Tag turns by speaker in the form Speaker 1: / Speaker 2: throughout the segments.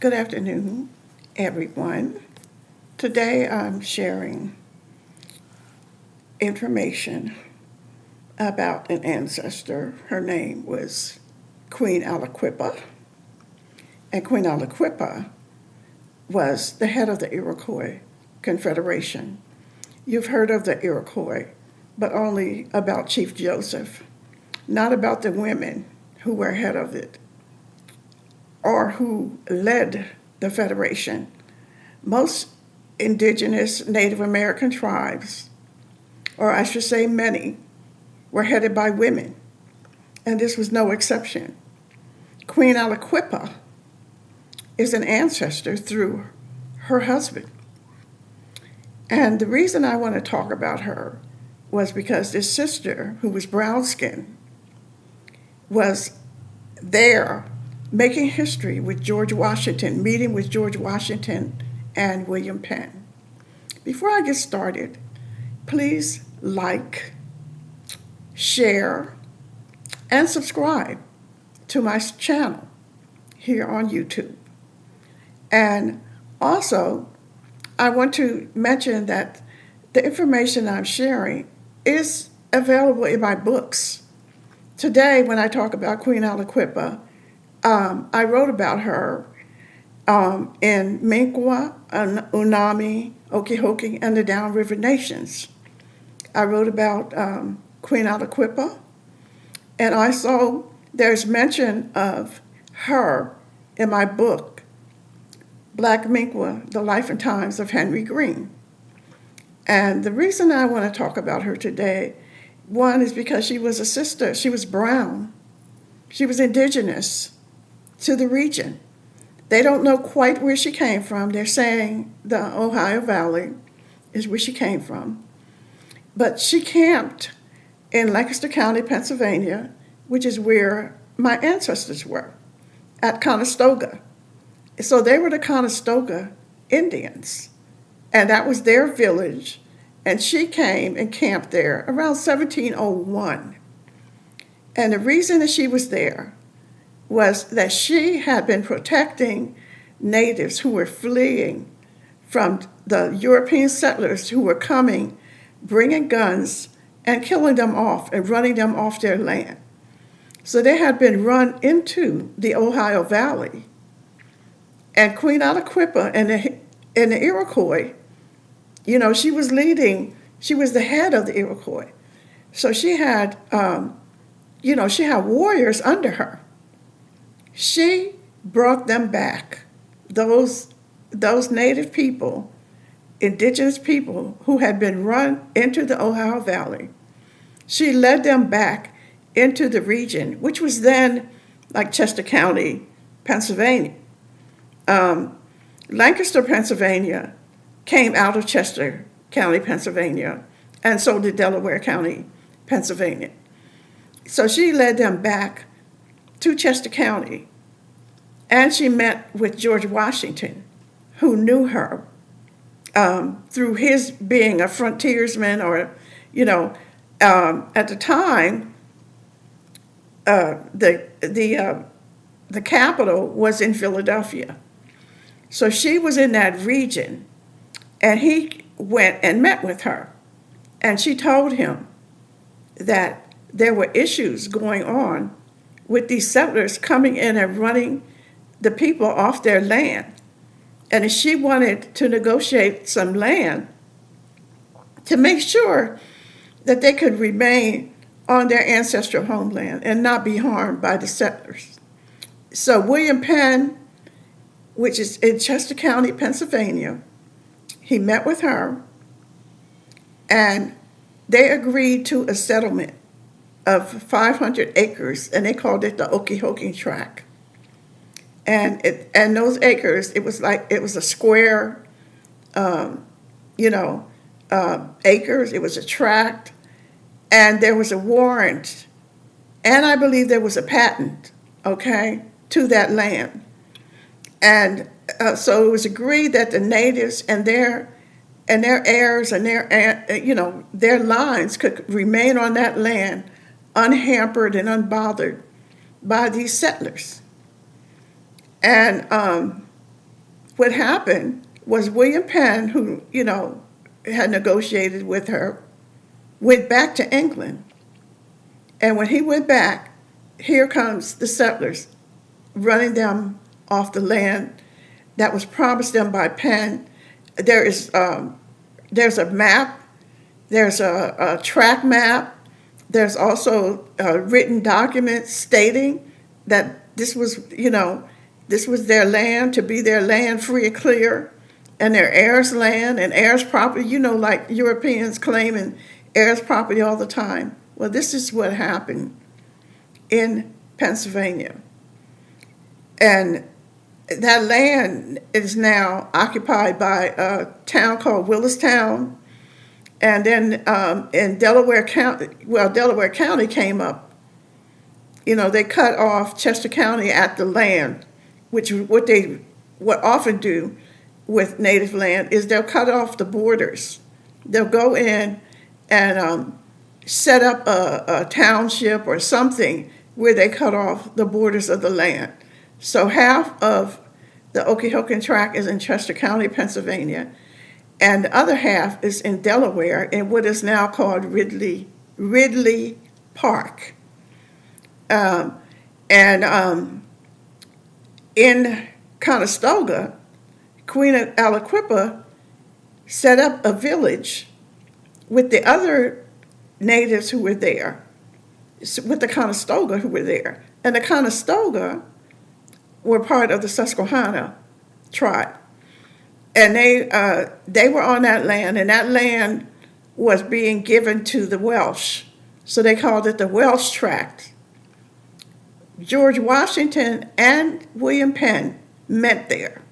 Speaker 1: Good afternoon, everyone. Today I'm sharing information about an ancestor. Her name was Queen Aliquippa, and Queen Aliquippa was the head of the Iroquois Confederation. You've heard of the Iroquois, but only about Chief Joseph, not about the women who were head of it or who led the Federation. Most indigenous Native American tribes, or I should say many, were headed by women, and this was no exception. Queen Aliquippa is an ancestor through her husband. And the reason I want to talk about her was because this sister, who was brown-skinned, was there making history with George Washington, meeting with George Washington and William Penn. Before I get started, please like, share, and subscribe to my channel here on YouTube. And also, I want to mention that the information I'm sharing is available in my books. Today, when I talk about Queen Aliquippa, I wrote about her in Minqua, Unami, Okehocking, and the Downriver Nations. I wrote about Queen Aliquippa, and also there's mention of her in my book, Black Minqua, The Life and Times of Henry Green. And the reason I want to talk about her today, one is because she was a sister. She was brown. She was indigenous to the region. They don't know quite where she came from. They're saying the Ohio Valley is where she came from. But she camped in Lancaster County, Pennsylvania, which is where my ancestors were, at Conestoga. So they were the Conestoga Indians, and that was their village. And she came and camped there around 1701. And the reason that she was there was that she had been protecting natives who were fleeing from the European settlers who were coming, bringing guns and killing them off and running them off their land. So they had been run into the Ohio Valley. And Queen Aliquippa and the Iroquois, she was leading, she was the head of the Iroquois. So she had, she had warriors under her. She brought them back, those native people, indigenous people who had been run into the Ohio Valley. She led them back into the region, which was then like Chester County, Pennsylvania. Lancaster, Pennsylvania came out of Chester County, Pennsylvania, and so did Delaware County, Pennsylvania. So she led them back to Chester County, and she met with George Washington, who knew her through his being a frontiersman, or, at the time, the capital was in Philadelphia. So she was in that region, and he went and met with her, and she told him that there were issues going on with these settlers coming in and running the people off their land. And if she wanted to negotiate some land to make sure that they could remain on their ancestral homeland and not be harmed by the settlers. So William Penn, which is in Chester County, Pennsylvania, he met with her, and they agreed to a settlement of 500 acres, and they called it the Okehocking Tract. And those acres, it was a square, acres. It was a tract, and there was a warrant, and I believe there was a patent, to that land. And so it was agreed that the natives and their heirs and their lines could remain on that land unhampered and unbothered by these settlers. And what happened was William Penn, who, had negotiated with her, went back to England. And when he went back, here comes the settlers running them off the land that was promised them by Penn. There's a map, there's a track map, there's also written documents stating that this was their land, to be their land free and clear, and their heirs' land and heirs' property, like Europeans claiming heirs' property all the time. Well, this is what happened in Pennsylvania. And that land is now occupied by a town called Willistown. And then in Delaware County, Delaware County came up. They cut off Chester County at the land, which what often do with native land is they'll cut off the borders. They'll go in and set up a township or something where they cut off the borders of the land. So half of the Okehocking Tract is in Chester County, Pennsylvania, and the other half is in Delaware in what is now called Ridley Park. In Conestoga, Queen Aliquippa set up a village with the other natives who were there, with the Conestoga who were there. And the Conestoga were part of the Susquehanna tribe. And they were on that land, and that land was being given to the Welsh. So they called it the Welsh Tract. George Washington and William Penn met there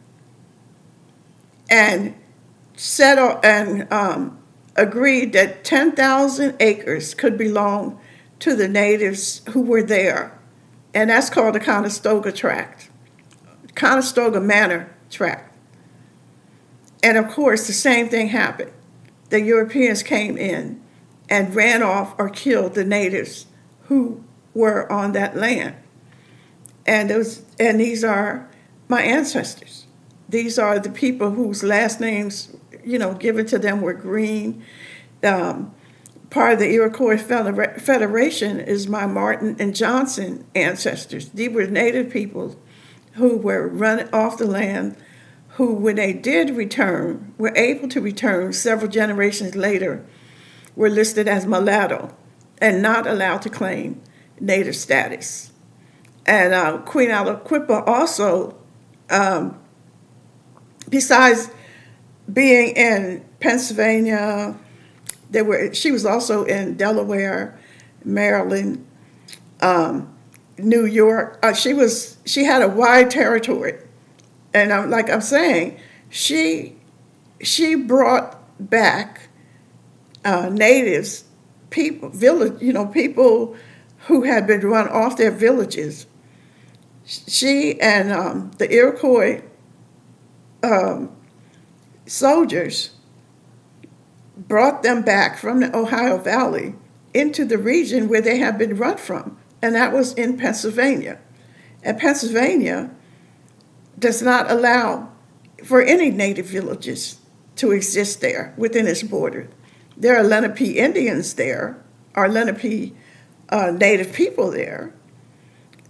Speaker 1: and settled and agreed that 10,000 acres could belong to the natives who were there. And that's called the Conestoga Tract, Conestoga Manor Tract. And of course, the same thing happened. The Europeans came in and ran off or killed the natives who were on that land. And these are my ancestors. These are the people whose last names, given to them were Green. Part of the Iroquois Federation is my Martin and Johnson ancestors. These were native people who were run off the land, who, when they did return, were able to return several generations later, were listed as mulatto and not allowed to claim native status. And Queen Aliquippa also, besides being in Pennsylvania, she was also in Delaware, Maryland, New York. She had a wide territory. And like I'm saying, she brought back natives, people, people who had been run off their villages. She and the Iroquois soldiers brought them back from the Ohio Valley into the region where they had been run from, and that was in Pennsylvania. And Pennsylvania does not allow for any native villages to exist there within its border. There are Lenape Indians there, or Lenape native people there.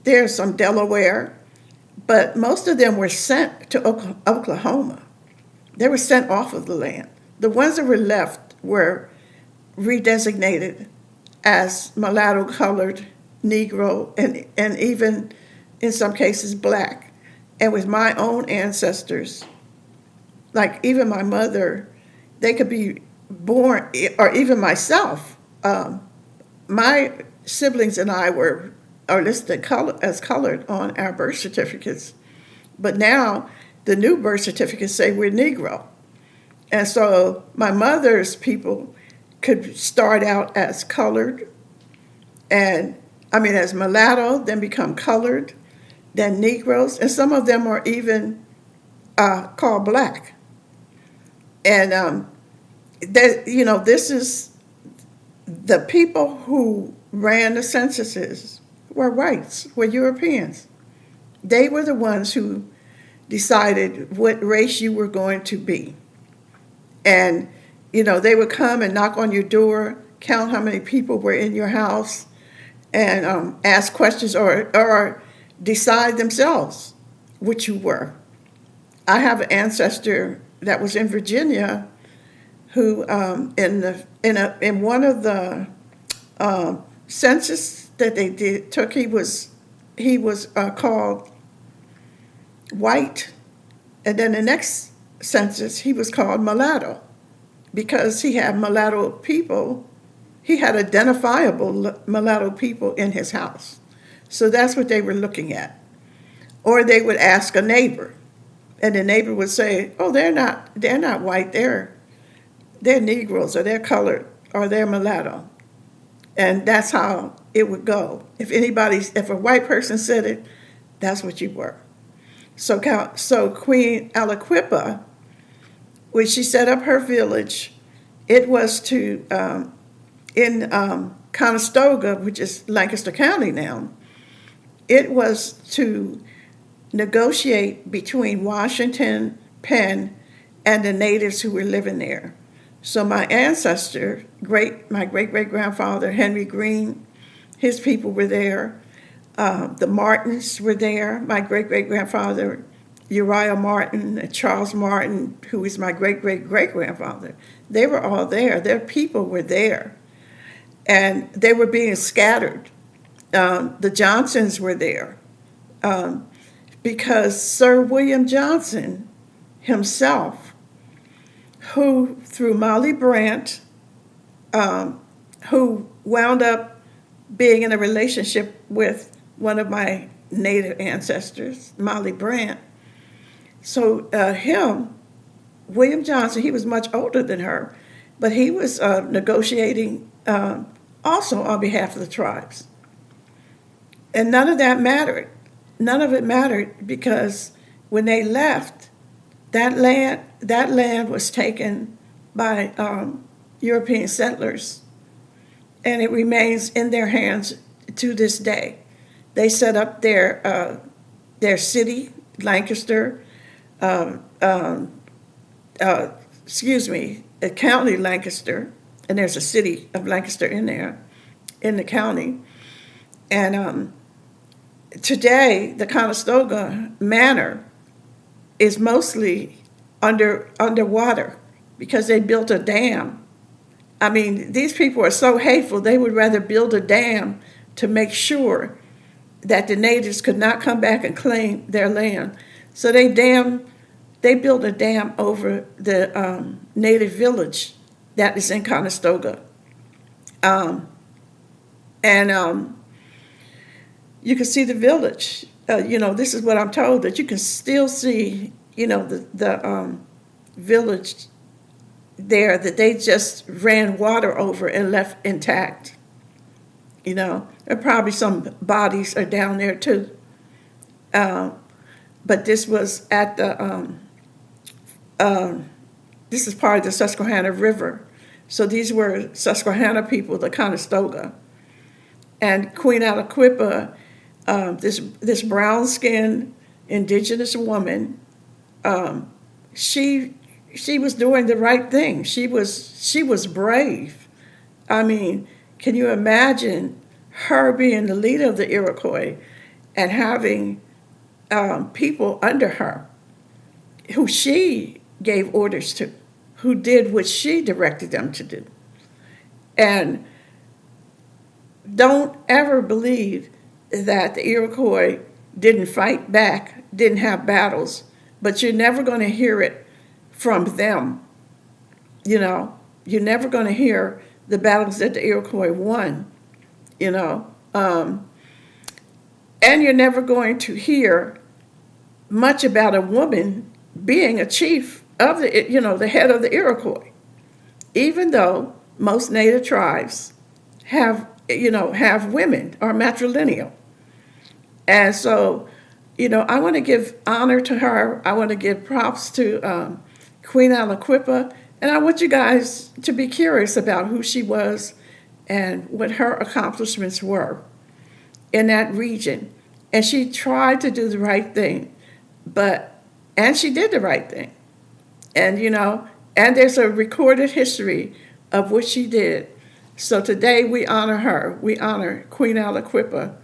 Speaker 1: There's some Delaware, but most of them were sent to Oklahoma. They were sent off of the land. The ones that were left were redesignated as mulatto-colored, Negro, and even in some cases black. And with my own ancestors, like even my mother, they could be born, or even myself. My siblings and I are listed as colored on our birth certificates. But now the new birth certificates say we're Negro. And so my mother's people could start out as colored, as mulatto, then become colored, then Negroes, and some of them are even called black. And this is the people who ran the censuses were whites, were Europeans. They were the ones who decided what race you were going to be. And, they would come and knock on your door, count how many people were in your house, and ask questions or decide themselves what you were. I have an ancestor that was in Virginia who, in one of the census that they took, he was called white, and then the next census he was called mulatto, because he had mulatto people. He had identifiable mulatto people in his house, so that's what they were looking at. Or they would ask a neighbor, and the neighbor would say, "Oh, they're not white. They're Negroes, or they're colored, or they're mulatto," and that's how it would go. If a white person said it, that's what you were. So Queen Aliquippa, when she set up her village, it was to in Conestoga, which is Lancaster County now. It was to negotiate between Washington, Penn, and the natives who were living there. So my ancestor, my great-great-grandfather, Henry Green, his people were there. The Martins were there. My great-great-grandfather, Uriah Martin, Charles Martin, who is my great-great-great-grandfather. They were all there. Their people were there. And they were being scattered. The Johnsons were there. Because Sir William Johnson himself, who through Molly Brant, who wound up being in a relationship with one of my native ancestors, Molly Brant. So William Johnson, he was much older than her, but he was negotiating also on behalf of the tribes. And none of that mattered. None of it mattered, because when they left, that land was taken by European settlers, and it remains in their hands to this day. They set up their city, Lancaster, the county Lancaster, and there's a city of Lancaster in there, in the county. And today, the Conestoga Manor is mostly underwater because they built a dam. I mean, these people are so hateful, they would rather build a dam to make sure that the natives could not come back and claim their land. So they built a dam over the native village that is in Conestoga. You can see the village. This is what I'm told, that you can still see, the village there that they just ran water over and left intact. There probably some bodies are down there too. But this was at the, this is part of the Susquehanna River. So these were Susquehanna people, the Conestoga. And Queen Aliquippa, this brown-skinned indigenous woman, she was doing the right thing. She was brave. I mean, can you imagine her being the leader of the Iroquois and having people under her who she gave orders to, who did what she directed them to do? And don't ever believe that the Iroquois didn't fight back, didn't have battles, but you're never going to hear it from them. You're never going to hear the battles that the Iroquois won, and you're never going to hear much about a woman being a chief of the head of the Iroquois, even though most native tribes have women, or matrilineal. And so, I want to give honor to her. I want to give props to Queen Aliquippa, and I want you guys to be curious about who she was and what her accomplishments were in that region. And she tried to do the right thing, but And she did the right thing. And, and there's a recorded history of what she did. So today we honor her. We honor Queen Aliquippa